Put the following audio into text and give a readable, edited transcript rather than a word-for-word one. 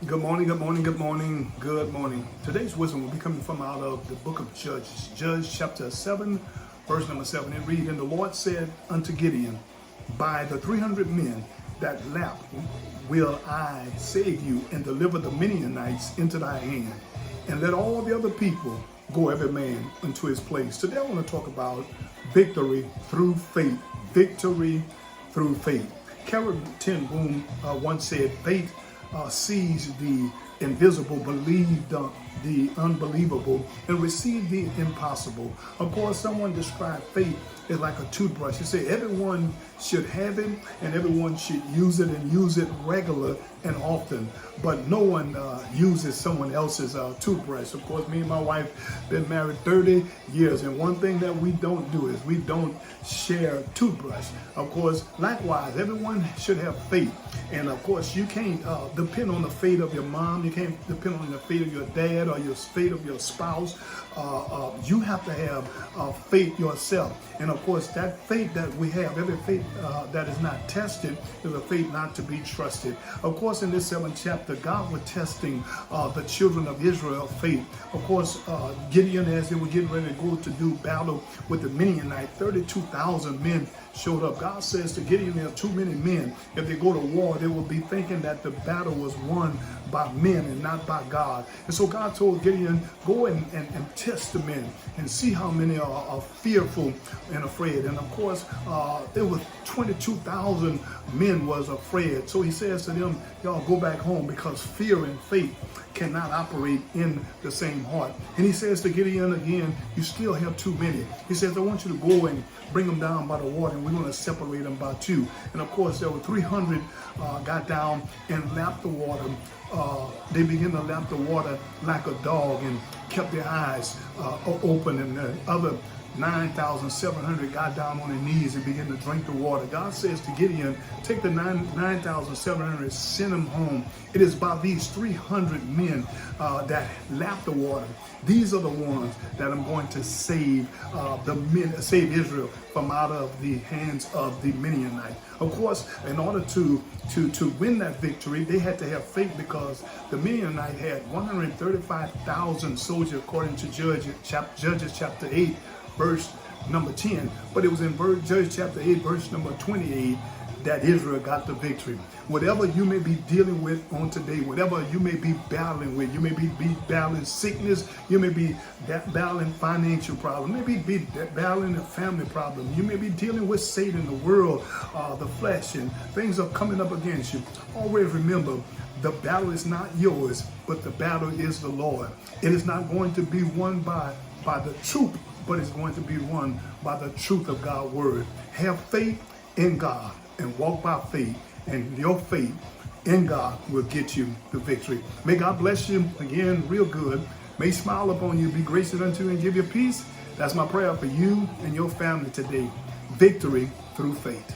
Good morning, good morning, good morning, good morning. Today's wisdom will be coming from out of the book of Judges, Judges chapter 7, verse number 7. It reads, "And the Lord said unto Gideon, by the 300 men that lapped will I save you and deliver the Midianites into thy hand, and let all the other people go every man unto his place." Today I want to talk about victory through faith. Victory through faith. Carol Ten Boom once said, faith sees the invisible, believe the unbelievable, and receive the impossible. Of course, someone described faith as like a toothbrush. He said everyone should have it and everyone should use it and use it regular and often, but no one uses someone else's toothbrush. Of course, me and my wife been married 30 years, and one thing that we don't do is we don't share toothbrush. Of course, likewise, everyone should have faith, and of course, you can't depend on the faith of your mom. You can't depend on the faith of your dad or your faith of your spouse. You have to have faith yourself, and of course, that faith that we have, every faith that is not tested is a faith not to be trusted. Of course, in this 7th chapter, God was testing the children of Israel faith. Of course, Gideon, as they were getting ready to go to do battle with the Midianites, 32,000 men showed up. God says to Gideon, there are too many men. If they go to war, they will be thinking that the battle was won by men and not by God. And so God told Gideon, go and test the men and see how many are fearful and afraid. And of course, it was 22,000 men was afraid. So he says to them, y'all go back home, because fear and faith cannot operate in the same heart. And he says to Gideon again, you still have too many. He says, I want you to go and bring them down by the water, and we're going to separate them by two. And of course, there were 300 got down and lapped the water. They began to lap the water like a dog and kept their eyes open, and the other 9,700 got down on their knees and began to drink the water. God says to Gideon, take the 9,700, send them home. It is by these 300 men that lapped the water. These are the ones that I'm going to save save Israel from out of the hands of the Midianites. Of course, in order to win that victory, they had to have faith, because the Midianites had 135,000 soldiers, according to Judges chapter 8, verse number 10. But it was in Judges chapter 8, verse number 28, that Israel got the victory. Whatever you may be dealing with on today, whatever you may be battling with, you may be battling sickness, you may be battling financial problems, maybe be battling a family problem, you may be dealing with Satan, the world, the flesh, and things are coming up against you. Always remember, the battle is not yours, but the battle is the Lord. It is not going to be won by the truth, but it's going to be won by the truth of God's word. Have faith in God and walk by faith, and your faith in God will get you the victory. May God bless you again real good. May He smile upon you, be gracious unto you, and give you peace. That's my prayer for you and your family today. Victory through faith.